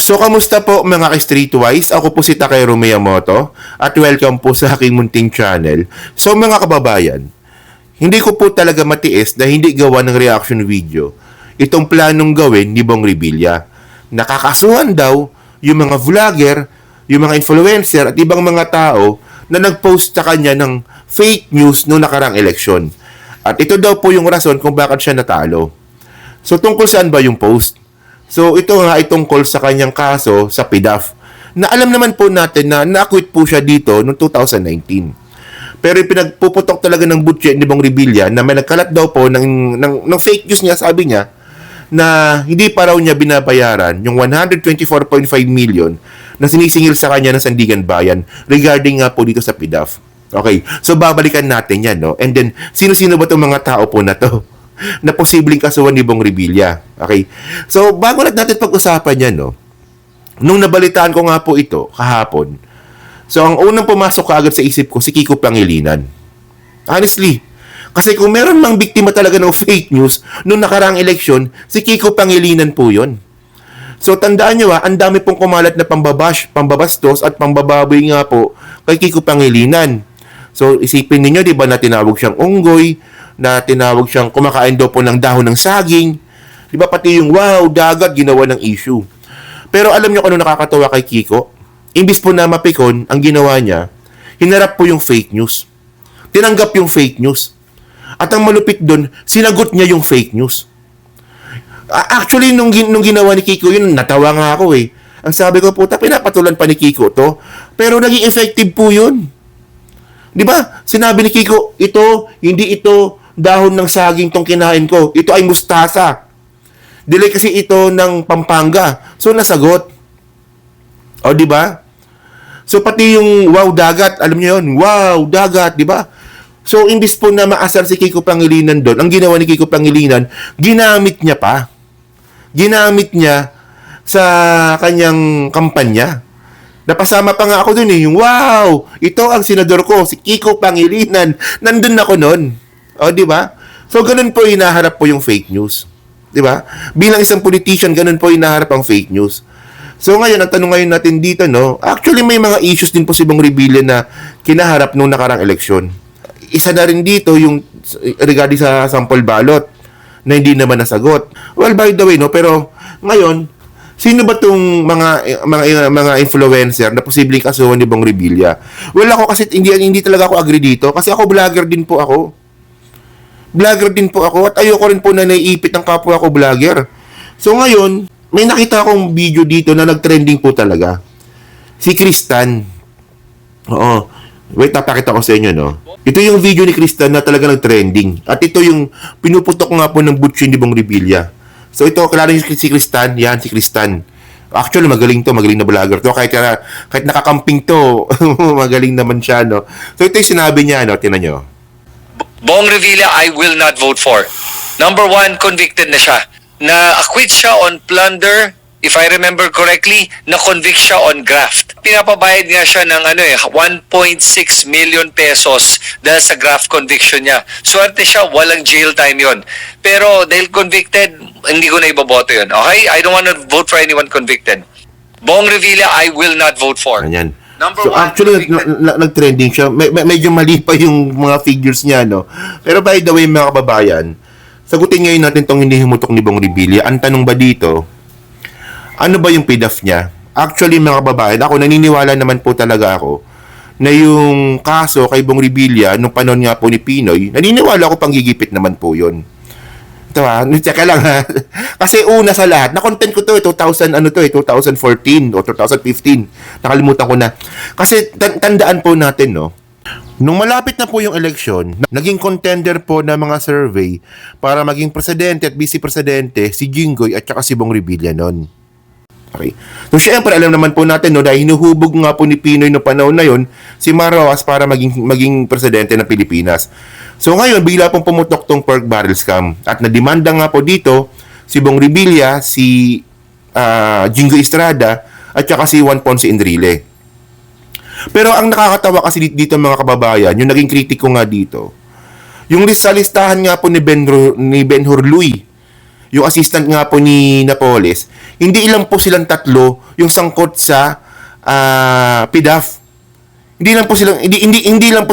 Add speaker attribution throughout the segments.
Speaker 1: So, kamusta po mga ka-Streetwise? Ako po si Takero Miyamoto at welcome po sa aking munting channel. So, mga kababayan, hindi ko po talaga matiis na hindi gawa ng reaction video itong planong gawin ni Bong Revilla. Nakakasuhan daw yung mga vlogger, yung mga influencer at ibang mga tao na nag-post sa kanya ng fake news noong nakarang eleksyon. At ito daw po yung rason kung bakit siya natalo. So, tungkol saan ba yung post? So, ito nga ay tungkol sa kanyang kaso sa PDAF na alam naman po natin na na-acquit po siya dito noong 2019. Pero pinagpuputok talaga ng butche ni Bong Revilla na may nagkalat daw po ng fake news niya, sabi niya, na hindi pa raw niya binabayaran yung 124.5 million na sinisingil sa kanya ng Sandigan Bayan regarding nga po dito sa PDAF. Okay, so babalikan natin yan, no? And then, sino-sino ba itong mga tao po na to na posibleng kasuhan ni Bong Revilla? Okay, so bago natin pag-usapan yan, no? Nung nabalitaan ko nga po ito kahapon, so ang unang pumasok kaagad sa isip ko, si Kiko Pangilinan. Honestly, kasi kung meron mang biktima talaga ng fake news nung nakaraang eleksyon, si Kiko Pangilinan po yun. So tandaan nyo ang dami pong kumalat na pambabastos at pambababoy nga po kay Kiko Pangilinan. So isipin niyo, di ba, na tinawag siyang unggoy, na tinawag siyang kumakain daw po ng dahon ng saging. Di ba, pati yung wow, dagat, ginawa ng issue. Pero alam niyo kung ano nakakatawa kay Kiko? Imbis po na mapikon, ang ginawa niya, hinarap po yung fake news. Tinanggap yung fake news. At ang malupit doon, sinagot niya yung fake news. Actually, nung ginawa ni Kiko yun, natawa nga ako eh. Ang sabi ko, puta, pinapatulan pa ni Kiko to. Pero naging effective po yun. Di ba? Sinabi ni Kiko, hindi ito dahon ng saging tong kinain ko. Ito ay mustasa. Dili kasi ito ng Pampanga. So, nasagot. O, di ba? So, pati yung wow, dagat, alam niyo yun, wow, dagat, di ba? So, imbis po na maasar si Kiko Pangilinan doon, ang ginawa ni Kiko Pangilinan, ginamit niya pa. Ginamit niya sa kanyang kampanya. Napasama pa nga ako dun eh, yung wow, ito ang senador ko, si Kiko Pangilinan. Nandun ako nun. O, di ba? So, ganun po hinaharap po yung fake news. Di ba? Bilang isang politician, ganun po hinaharap ang fake news. So, ngayon, ang tanong ngayon natin dito, no? Actually, may mga issues din po si Bong Revilla na kinaharap nung nakarang eleksyon. Isa na rin dito yung regarding sa sample ballot na hindi naman nasagot. Well, by the way, no? Pero, ngayon, sino ba tong mga influencer na posibleng kasuhan ni Bong Revilla? Well, ako kasi hindi talaga ako agree dito kasi ako vlogger din po ako. Vlogger din po ako at ayoko rin po na naiipit ng kapwa ko vlogger. So ngayon, may nakita akong video dito na nag-trending po talaga. Si Kristan. Oo. Wait, napakita ko sa inyo, no? Ito yung video ni Kristan na talaga nag-trending. At ito yung pinuputok nga po ng butsin ni Bong Revilla. So ito, kilala niyo si Kristan? Yan, si Kristan. Actually, magaling na vlogger to. Kahit nakakamping to, magaling naman siya, no? So ito yung sinabi niya, no? Tingnan nyo.
Speaker 2: Bong Revilla, I will not vote for. Number one, convicted na siya. Na-acquit siya on plunder, if I remember correctly, na-convict siya on graft. Pinapabayad nga siya ng 1.6 million pesos dahil sa graft conviction niya. Swerte siya, walang jail time yon. Pero dahil convicted, hindi ko na iboboto yun. Okay? I don't want to vote for anyone convicted. Bong Revilla, I will not vote for.
Speaker 1: Ganyan.
Speaker 2: Number
Speaker 1: So
Speaker 2: one,
Speaker 1: actually, nag-trending siya. Medyo mali pa yung mga figures niya, no? Pero by the way, mga kababayan, sagutin ngayon natin tong hindi humutok ni Bong Revilla. Ang tanong ba dito, ano ba yung PDAF niya? Actually, mga kababayan, ako naniniwala naman po talaga ako na yung kaso kay Bong Revilla nung panahon nga po ni Pinoy, naniniwala ako panggigipit naman po yun. Ito check lang ha. Kasi una sa lahat, na-content ko to 2014 o 2015. Nakalimutan ko na. Kasi tandaan po natin, no? Nung malapit na po yung eleksyon, naging contender po na mga survey para maging presidente at vice-presidente si Jinggoy at saka si Bong Revilla noon. Okay. So syempre alam naman po natin, no, dahil hinuhubog nga po ni Pinoy no panahon na yon si Marroas para maging presidente ng Pilipinas. So ngayon bigla pong pumutok tong pork barrel scam at nadimanda nga po dito si Bong Revilla, si Jinggoy Estrada at saka si Juan Ponce Enrile. Pero ang nakakatawa kasi dito mga kababayan, yung naging kritiko nga dito, yung listahan nga po ni Ben Hurluy yung assistant nga po ni Napoles, hindi ilang po silang tatlo yung sangkot sa PDAF. Hindi lang po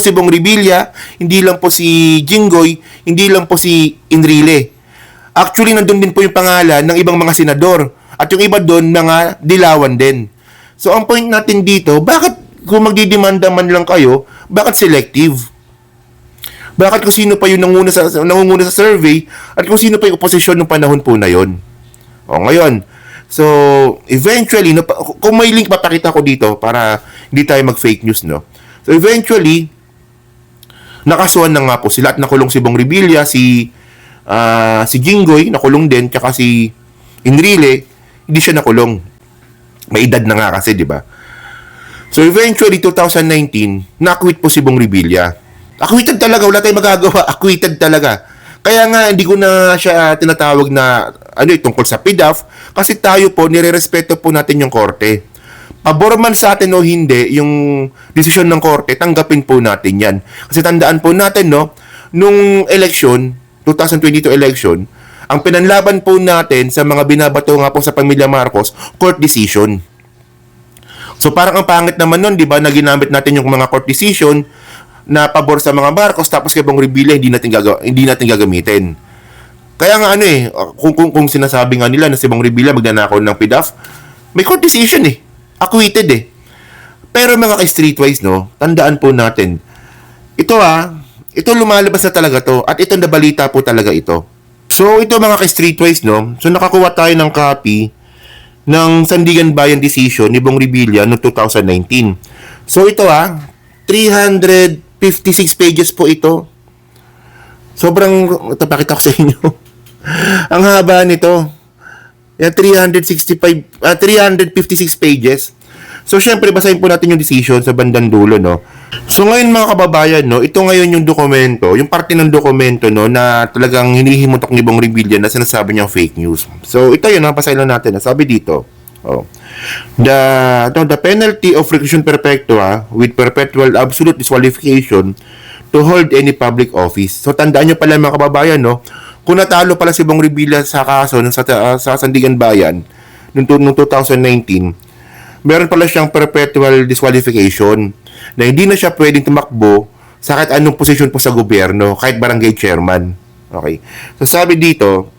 Speaker 1: si Bong Revilla, hindi lang po si Jinggoy, hindi lang po si Enrile. Actually, nandun din po yung pangalan ng ibang mga senador at yung iba doon mga dilawan din. So ang point natin dito, bakit kung magdidemanda man lang kayo, bakit selective? Bakit kung sino pa yung nangunguna sa survey at kung sino pa yung oposisyon ng panahon po na yon? O ngayon, so eventually, no, kung may link papakita ko dito para hindi tayo mag-fake news, no? So eventually, nakasuhan na nga po sila at nakulong si Bong Revilla, si Jinggoy, nakulong din, tsaka si Enrile, hindi siya nakulong. May edad na nga kasi, di ba? So eventually, 2019, na-acquit po si Bong Revilla. Acquitted talaga, wala tayong magagawa. Acquitted talaga. Kaya nga, hindi ko na siya tinatawag na tungkol sa PDAF kasi tayo po, nire-respeto po natin yung korte. Pabor man sa atin o hindi, yung desisyon ng korte, tanggapin po natin yan. Kasi tandaan po natin, no, nung election, 2022 election, ang pinanlaban po natin sa mga binabato nga po sa pamilya Marcos, court decision. So parang ang pangit naman nun, di ba, na ginamit natin yung mga court decision na pabor sa mga Marcos tapos kay Bong Revilla hindi natin gagamitin. Kaya nga kung sinasabi nga nila na si Bong Revilla magnanakaw ng PDAF, may court decision acquitted Pero mga ka-streetwise, no, tandaan po natin, ito lumalabas na talaga to at ito nabalita po talaga ito. So ito mga ka-streetwise, no, so nakakuha tayo ng copy ng Sandigan Bayan Decision ni Bong Revilla noong 2019. So ito 356 pages po ito. Sobrang, tapakita ko sa inyo. Ang haba nito. 356 pages. So, syempre, basahin po natin yung decision sa bandang dulo, no? So, ngayon mga kababayan, no, ito ngayon yung dokumento, yung parte ng dokumento, no, na talagang hinihimutok ni Bong Revilla na sinasabi niyang fake news. So, ito yun, basahin lang natin. Sabi dito, the penalty of reclusion perpetua with perpetual absolute disqualification to hold any public office. So tandaan nyo pala mga kababayan, no, kung natalo pala si Bong Revilla sa kaso sa Sandigan Bayan noong 2019, meron pala siyang perpetual disqualification na hindi na siya pwedeng tumakbo sa kahit anong posisyon po sa gobyerno, kahit barangay chairman. Okay. So sabi dito,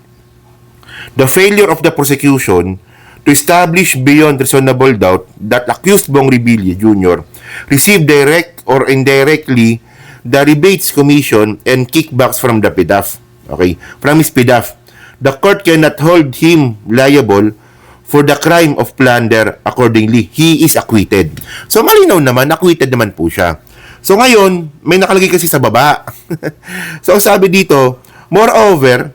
Speaker 1: the failure of the prosecution to establish beyond reasonable doubt that accused Bong Revilla Jr. received direct or indirectly the rebates commission and kickbacks from the PDAF. Okay? From his PDAF. The court cannot hold him liable for the crime of plunder. Accordingly, he is acquitted. So, malinaw naman, acquitted naman po siya. So, ngayon, may nakalagay kasi sa baba. So, sabi dito, moreover,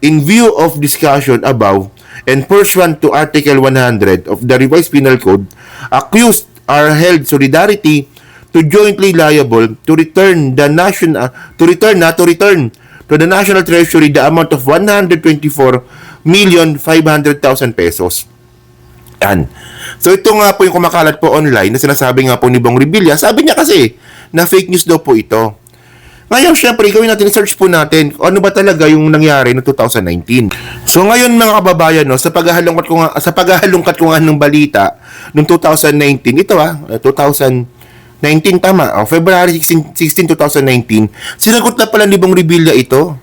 Speaker 1: in view of discussion above, and pursuant to Article 100 of the Revised Penal Code, accused are held solidarity to jointly liable to return to the National Treasury the amount of 124,500,000 pesos. Yan. So ito nga po yung kumakalat po online na sinasabi nga po ni Bong Revilla. Sabi niya kasi na fake news daw po ito. Ngayon, syempre, gawin natin, search po natin ano ba talaga yung nangyari no 2019. So ngayon mga kababayan, no, sa paghahalungkat ko nga ng balita noong 2019, ito 2019 tama, February 16, 2019, sinagot na pala ni Bong Revilla ito.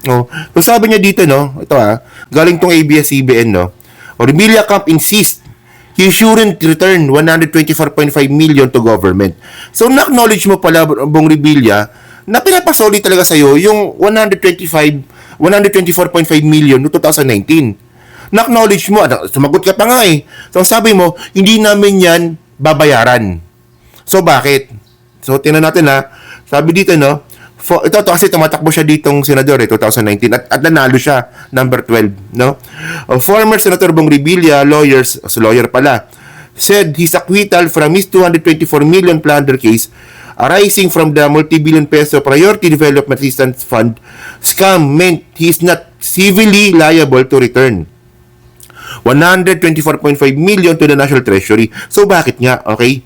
Speaker 1: No. So sabi niya dito, no, ito galing tong ABS-CBN, no. Revilla Camp insists he shouldn't return 124.5 million to government. So na-acknowledge mo pala Bong Revilla na pinapasoli talaga sa'yo yung 124.5 million no 2019. Na-acknowledge mo, sumagot ka pa nga So, sabi mo, hindi namin yan babayaran. So, bakit? So, tingnan natin Sabi dito, no, ito kasi tumatakbo siya ditong senador 2019 at nanalo siya, number 12, no? Former Senator Bong Revilla, lawyer pala, said his acquittal from his 224 million plunder case arising from the multi-billion peso Priority Development Assistance Fund scam meant he is not civilly liable to return 124.5 million to the National Treasury. So bakit nga? Okay?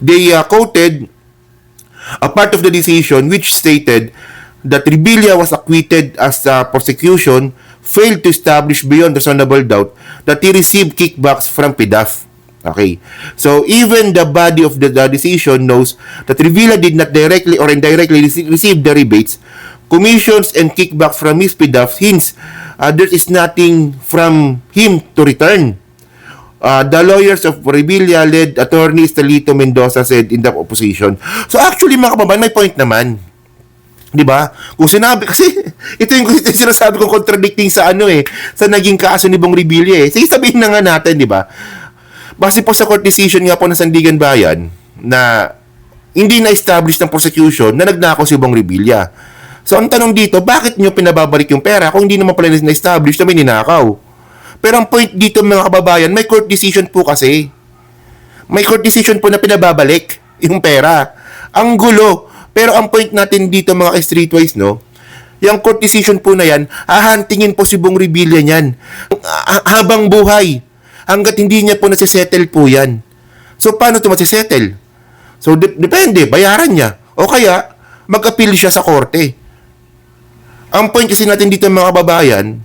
Speaker 1: They quoted a part of the decision which stated that Revilla was acquitted as a prosecution failed to establish beyond reasonable doubt that he received kickbacks from PDAF. Okay. So, even the body of the decision knows that Revilla did not directly or indirectly receive the rebates, commissions, and kickbacks from his PDAF, hence, there is nothing from him to return. The lawyers of Revilla-led attorney Estelito Mendoza said in the opposition. So, actually, mga kababayan, may point naman. Di ba? Kung sinabi, kasi ito yung sinasabi kong contradicting sa sa naging kaso ni Bong Revilla Sige, sabihin na nga natin, di ba? Base po sa court decision nga po ng Sandigan Bayan na hindi na-establish ng prosecution na nagnakaw si Bong Revilla. So, ang tanong dito, bakit nyo pinababalik yung pera kung hindi naman pala na-establish na may ninakaw? Pero ang point dito, mga kababayan, may court decision po kasi. May court decision po na pinababalik yung pera. Ang gulo. Pero ang point natin dito mga ka-streetwise, yung court decision po na yan, hahantingin po si Bong Revilla niyan. Habang buhay. Hanggat hindi niya po nasisettle po yan. So, paano ito masisettle? So, depende. Bayaran niya. O kaya, mag-appeal siya sa korte. Ang point kasi natin dito mga kababayan,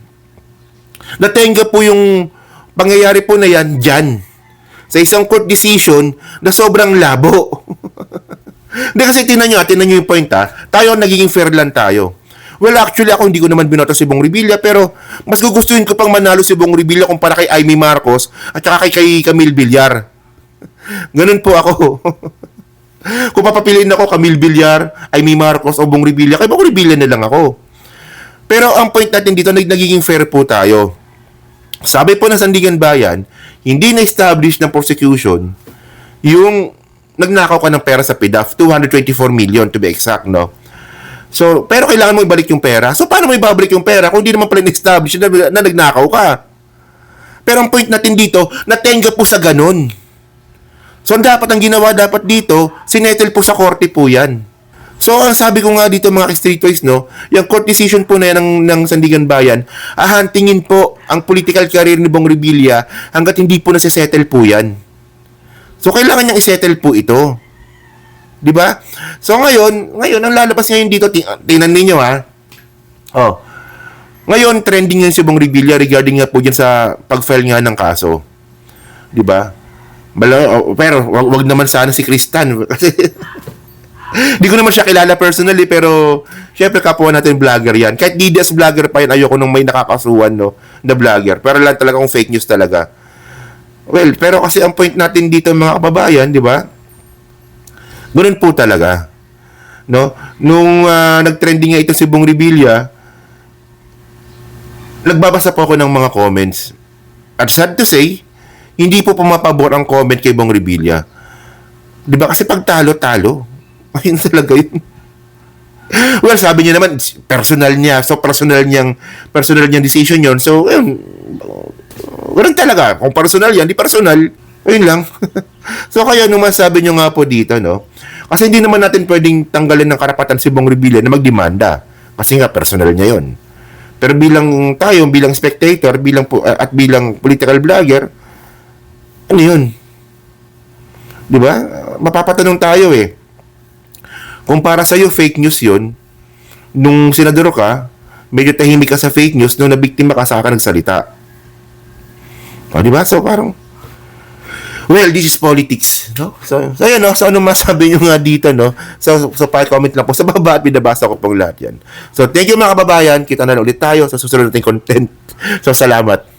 Speaker 1: natenga po yung pangyayari po na yan dyan. Sa isang court decision na sobrang labo. Hindi kasi tinan nyo yung point tayo nagiging fair lang tayo. Well, actually ako hindi ko naman binoto si Bong Revilla pero mas gugustuhin ko pang manalo si Bong Revilla kumpara kay Amy Marcos at saka kay Camille Villar. Ganun po ako. Kung papapiliin ako Camille Villar, Amy Marcos o Bong Revilla, kay Bong Revilla na lang ako. Pero ang point natin dito nagiging fair po tayo. Sabi po ng Sandigan Bayan, hindi na-establish ng prosecution yung nagnakaw ka ng pera sa PDAF, 224 million to be exact, So, pero kailangan mo ibalik yung pera. So, paano mo ibabalik yung pera kung hindi naman pala na-establish na nagnakaw ka? Pero ang point natin dito, natenga po sa ganun. So, ang ginawa dapat dito, sinettle po sa korte po yan. So, ang sabi ko nga dito mga streetwise, yung court decision po na yan ng Sandigan Bayan, ahantingin po ang political career ni Bong Revilla hanggat hindi po nasisettle po yan. So, kailangan niyang isettle po ito. Di ba? So, ngayon, ang lalabas ngayon dito, tingnan ninyo Ngayon, trending yan si Bong Revilla regarding nga po dyan sa pag-file nga ng kaso. Di ba? Pero, wag naman sana si Kristan. Kasi, di ko naman siya kilala personally, pero, syempre, kapwa natin vlogger yan. Kahit DDS vlogger pa yan, ayoko nung may nakakasuhan, na vlogger. Pero lang talaga kung fake news talaga. Well, pero kasi ang point natin dito mga kababayan, di ba? Ganun po talaga. Nung nag-trending nga ito si Bong Revilla, nagbabasa po ako ng mga comments. At sad to say, hindi po pumapabor ang comment kay Bong Revilla. Di ba? Kasi pag talo. Ayun talaga yun. Well, sabi niya naman, personal niya. So, personal niyang decision yun. So, ayun, ganun talaga. Kung personal yan, di personal. Ayun lang. So, kaya nung masabi nyo nga po dito, kasi hindi naman natin pwedeng tanggalin ng karapatan si Bong Revilla na magdemanda. Kasi nga, personal niya yun. Pero bilang spectator, at bilang political vlogger, ano yun? Di ba? Mapapatanong tayo Kung para sa'yo fake news yun, nung senador ka, medyo tahimik ka sa fake news, nung nabiktima ka sa akin nagsalita. Di ba? So, parang, well, this is politics, So yun, So, ano masabi nyo nga dito, So, pa-comment lang po sa baba at binabasa ko pong lahat yan. So, thank you mga kababayan. Kita na ulit tayo sa susunod nating content. So, salamat.